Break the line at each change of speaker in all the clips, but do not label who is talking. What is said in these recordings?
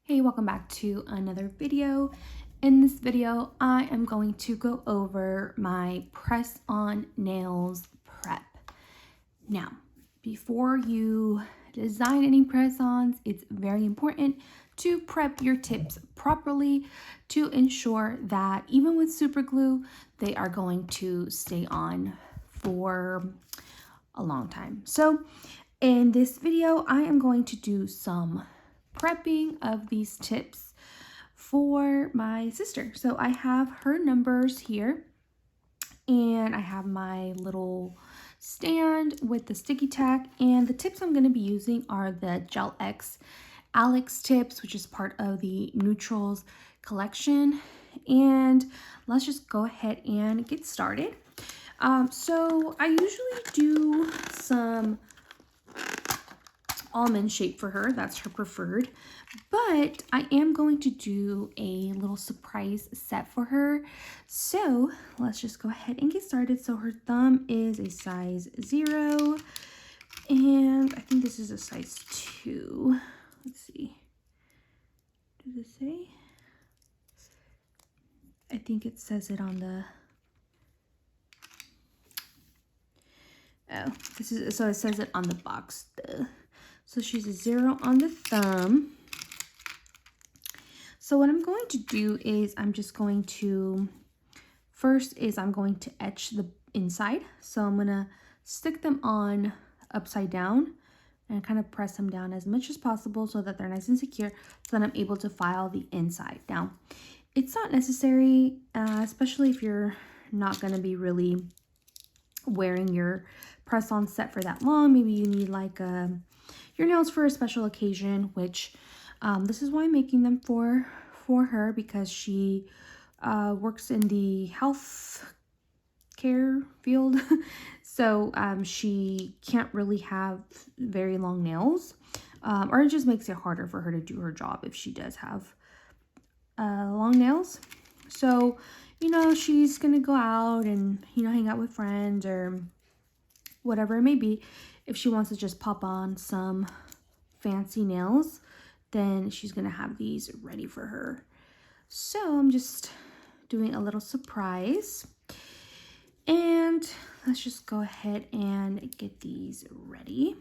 Hey, welcome back to another video. In this video, I am going to go over my press-on nails prep. Now, before you design any press-ons, it's very important to prep your tips properly to ensure that even with super glue, they are going to stay on for a long time. So in this video, I am going to do some prepping of these tips for my sister. So I have her numbers here, and I have my little stand with the sticky tack, and the tips I'm going to be using are the Gel X Alex tips, which is part of the Neutrals collection. And let's just go ahead and get started. So I usually do some almond shape for her. That's her preferred. But I am going to do a little surprise set for her. So let's just go ahead and get started. So her thumb is a size 0. And I think this is a size 2. Let's see. Does it say? I think it says it on the... Oh, so it says it on the box. So she's a 0 on the thumb. So what I'm going to do is I'm going to etch the inside. So I'm going to stick them on upside down and kind of press them down as much as possible so that they're nice and secure, so that I'm able to file the inside. Now, it's not necessary, especially if you're not going to be really wearing your press-on set for that long. Maybe you need like your nails for a special occasion, which this is why I'm making them for her, because she works in the health care field. So she can't really have very long nails, or it just makes it harder for her to do her job if she does have long nails. So, you know, she's gonna go out and, you know, hang out with friends or whatever it may be. If she wants to just pop on some fancy nails, then she's gonna have these ready for her. So I'm just doing a little surprise, and let's just go ahead and get these ready.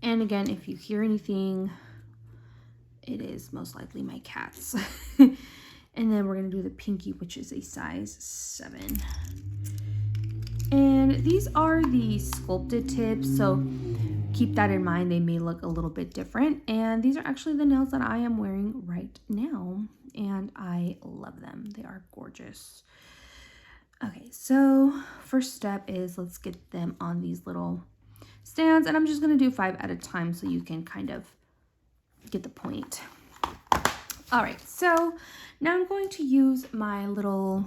And again, if you hear anything, it is most likely my cats. And then we're gonna do the pinky, which is a size 7. And these are the sculpted tips, so keep that in mind. They may look a little bit different. And these are actually the nails that I am wearing right now, and I love them. They are gorgeous. Okay, so first step is let's get them on these little stands, and I'm just gonna do 5 at a time so you can kind of get the point. All right, so now I'm going to use my little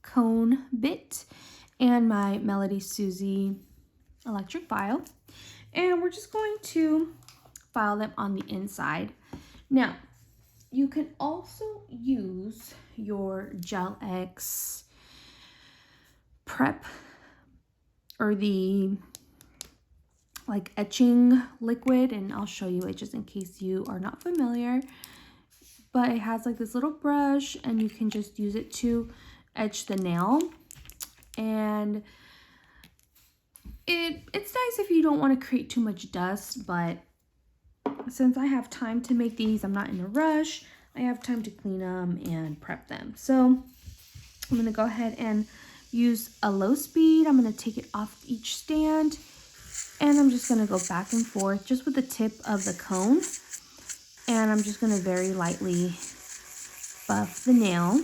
cone bit and my Melody Susie electric file, and we're just going to file them on the inside. Now, you can also use your Gel X prep or the like etching liquid, and I'll show you it just in case you are not familiar. But it has like this little brush, and you can just use it to etch the nail. And it's nice if you don't want to create too much dust, but since I have time to make these, I'm not in a rush. I have time to clean them and prep them. So I'm going to go ahead and use a low speed. I'm going to take it off each stand, and I'm just going to go back and forth just with the tip of the cone. And I'm just going to very lightly buff the nail.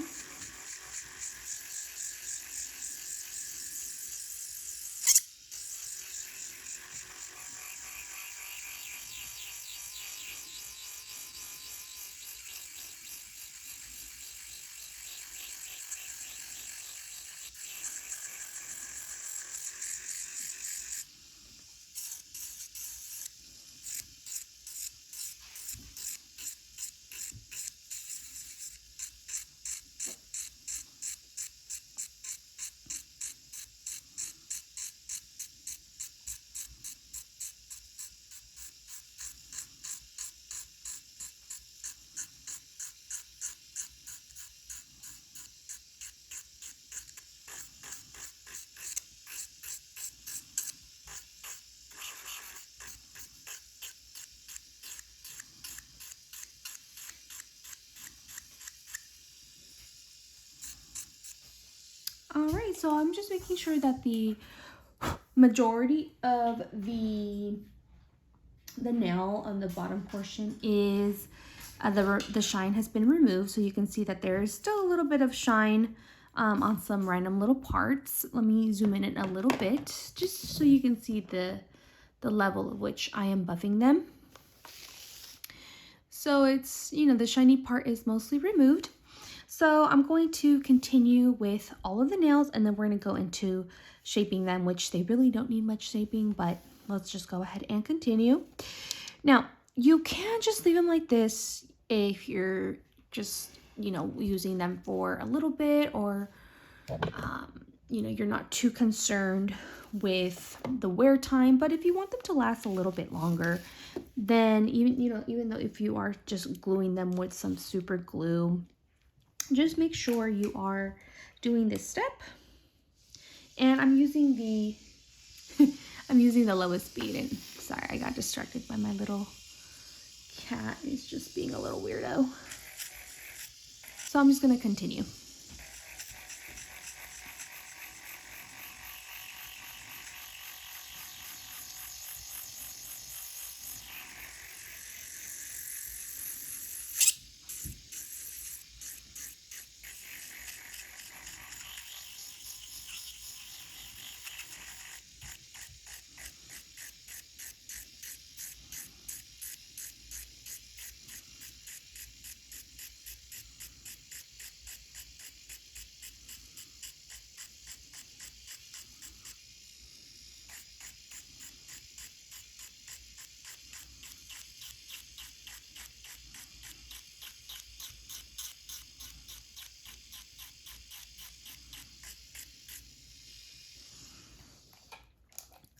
so I'm just making sure that the majority of the nail on the bottom portion is the shine has been removed, so you can see that there is still a little bit of shine on some random little parts. Let me zoom in a little bit just so you can see the level of which I am buffing them. So it's, you know, the shiny part is mostly removed. So I'm going to continue with all of the nails, and then we're going to go into shaping them, which they really don't need much shaping, but let's just go ahead and continue. Now, you can just leave them like this if you're just, you know, using them for a little bit, or, you know, you're not too concerned with the wear time. But if you want them to last a little bit longer, then even though if you are just gluing them with some super glue, just make sure you are doing this step. And I'm using the I'm using the lowest speed. And sorry, I got distracted by my little cat. He's just being a little weirdo. So I'm just going to continue.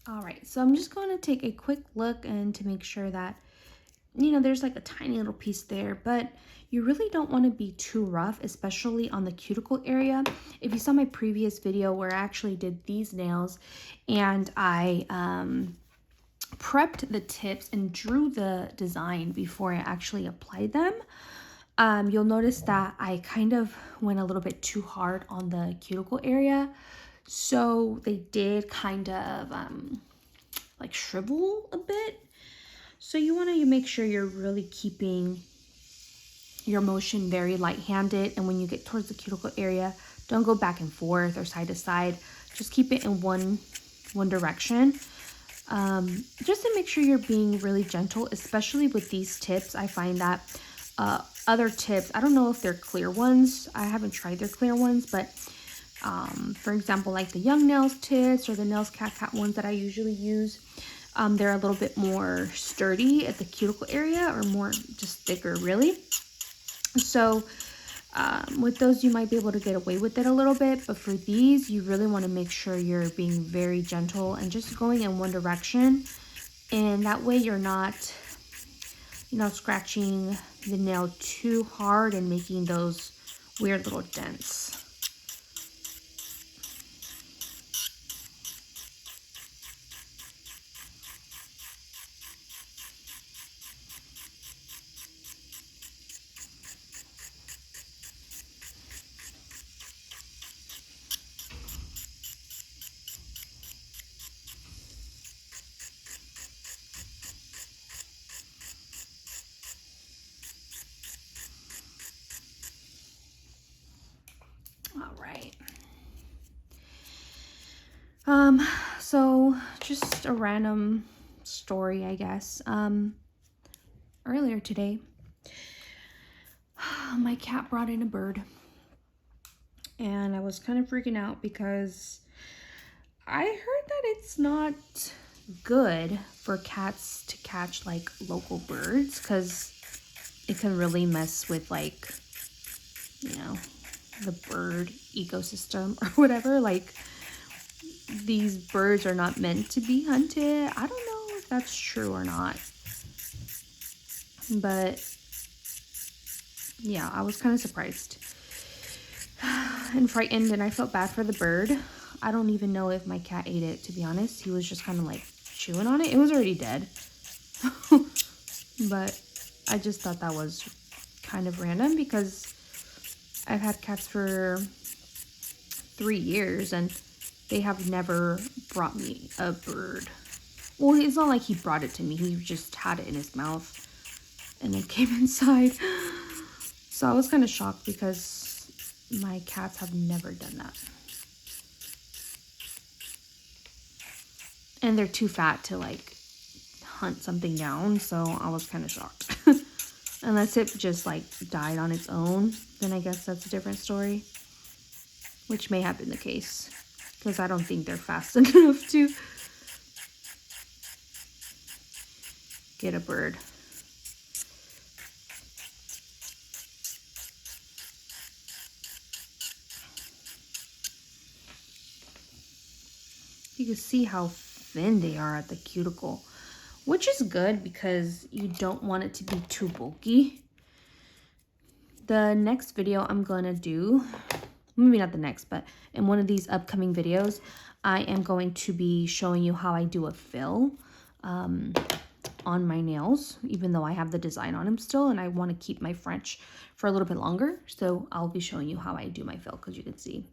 All right, so I'm just going to take a quick look and to make sure that, you know, there's like a tiny little piece there, but you really don't want to be too rough, especially on the cuticle area. If you saw my previous video where I actually did these nails and I prepped the tips and drew the design before I actually applied them, you'll notice that I kind of went a little bit too hard on the cuticle area. So they did kind of like shrivel a bit. So you want to make sure you're really keeping your motion very light-handed. And when you get towards the cuticle area, don't go back and forth or side to side. Just keep it in one direction. Just to make sure you're being really gentle, especially with these tips. I find that other tips, I don't know if they're clear ones. I haven't tried their clear ones, but for example, like the Young Nails tips or the Nails Cat ones that I usually use, they're a little bit more sturdy at the cuticle area, or more just thicker, really. So with those, you might be able to get away with it a little bit, but for these, you really want to make sure you're being very gentle and just going in one direction, and that way you're not, you know, scratching the nail too hard and making those weird little dents. All right. So just a random story, I guess. Earlier today, my cat brought in a bird, and I was kind of freaking out because I heard that it's not good for cats to catch like local birds, because it can really mess with, like, you know, the bird ecosystem or whatever. Like, these birds are not meant to be hunted. I don't know if that's true or not, but yeah, I was kind of surprised and frightened, and I felt bad for the bird. I don't even know if my cat ate it, to be honest. He was just kind of like chewing on it. It was already dead. But I just thought that was kind of random, because I've had cats for 3 years and they have never brought me a bird. Well, it's not like he brought it to me. He just had it in his mouth and it came inside. So I was kind of shocked because my cats have never done that. And they're too fat to like hunt something down, so I was kind of shocked. Unless it just like died on its own, then I guess that's a different story. Which may have been the case, because I don't think they're fast enough to get a bird. You can see how thin they are at the cuticle, which is good because you don't want it to be too bulky. The next video I'm gonna do, maybe not the next, but in one of these upcoming videos, I am going to be showing you how I do a fill on my nails, even though I have the design on them still and I want to keep my French for a little bit longer. So I'll be showing you how I do my fill, because you can see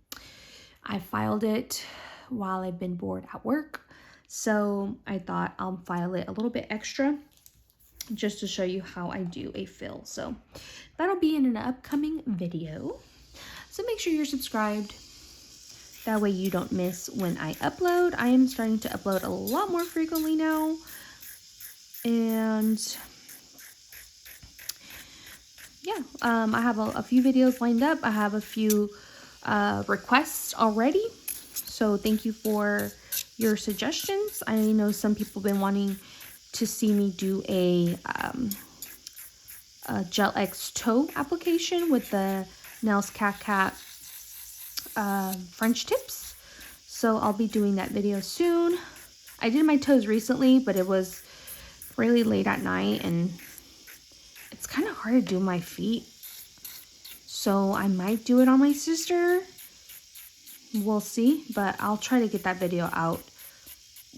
I filed it while I've been bored at work. So I thought I'll file it a little bit extra just to show you how I do a fill. So that'll be in an upcoming video. So make sure you're subscribed. That way you don't miss when I upload. I am starting to upload a lot more frequently now. And yeah, I have a few videos lined up. I have a few requests already. So thank you for your suggestions. I know some people have been wanting to see me do a Gel X toe application with the Nails Cat Cat French tips. So I'll be doing that video soon. I did my toes recently, but it was really late at night and it's kind of hard to do my feet. So I might do it on my sister. We'll see, but I'll try to get that video out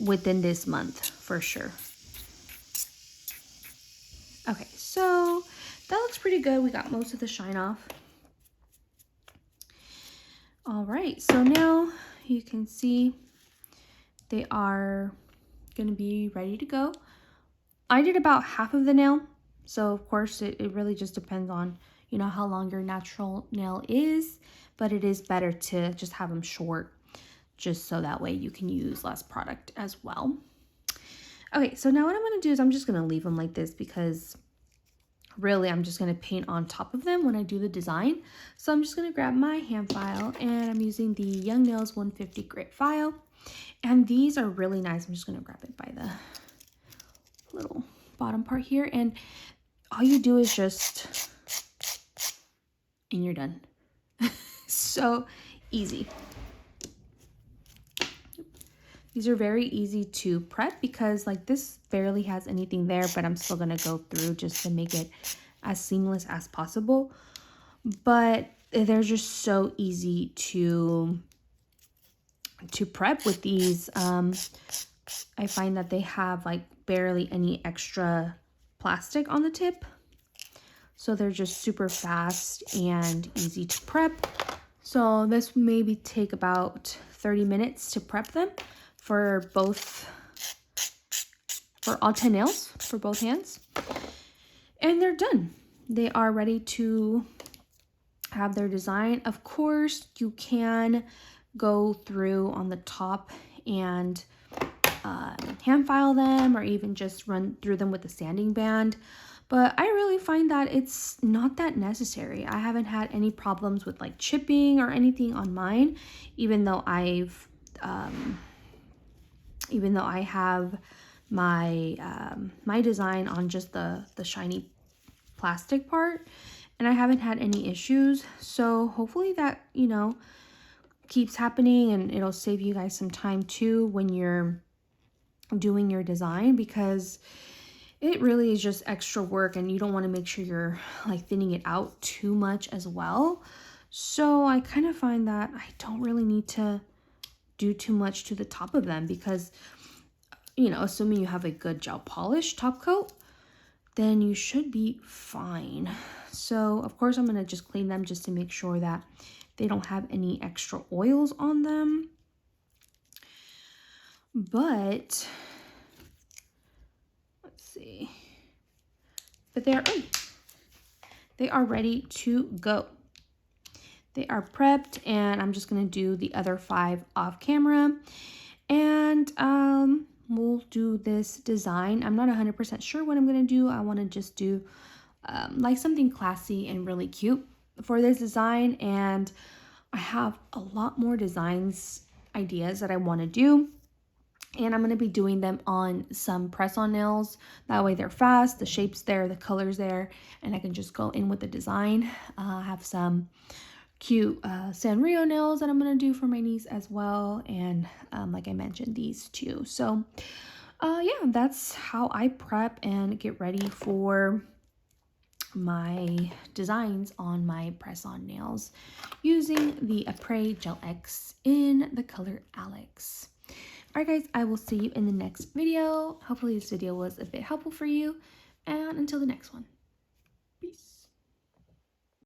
within this month for sure. Okay, so that looks pretty good. We got most of the shine off. All right, so now you can see they are gonna be ready to go. I did about half of the nail, so of course it really just depends on, you know, how long your natural nail is, but it is better to just have them short, just so that way you can use less product as well. Okay, so now what I'm gonna do is I'm just gonna leave them like this because really I'm just gonna paint on top of them when I do the design. So I'm just gonna grab my hand file and I'm using the Young Nails 150 grit file. And these are really nice. I'm just gonna grab it by the little bottom part here, and all you do is just, and you're done. So easy. These are very easy to prep because like this barely has anything there, but I'm still gonna go through just to make it as seamless as possible. But they're just so easy to prep with these. I find that they have like barely any extra plastic on the tip. So they're just super fast and easy to prep. So this maybe take about 30 minutes to prep them for all 10 nails, for both hands. And they're done. They are ready to have their design. Of course, you can go through on the top and hand file them, or even just run through them with a sanding band. But I really find that it's not that necessary. I haven't had any problems with like chipping or anything on mine, even though I have my my design on just the shiny plastic part, and I haven't had any issues. So hopefully that, you know, keeps happening, and it'll save you guys some time too when you're doing your design, because it really is just extra work and you don't want to make sure you're like thinning it out too much as well. So I kind of find that I don't really need to do too much to the top of them because, you know, assuming you have a good gel polish top coat, then you should be fine. So of course I'm going to just clean them just to make sure that they don't have any extra oils on them. But let's see. But they are ready to go. They are prepped, and I'm just going to do the other 5 off camera. And we'll do this design. I'm not 100% sure what I'm going to do. I want to just do like something classy and really cute for this design. And I have a lot more designs ideas that I want to do. And I'm going to be doing them on some press-on nails. That way they're fast, the shape's there, the color's there, and I can just go in with the design. I have some cute Sanrio nails that I'm going to do for my niece as well. And like I mentioned, these two. So yeah, that's how I prep and get ready for my designs on my press-on nails using the Apres Gel X in the color Alex. Alright guys, I will see you in the next video. Hopefully this video was a bit helpful for you, and until the next one.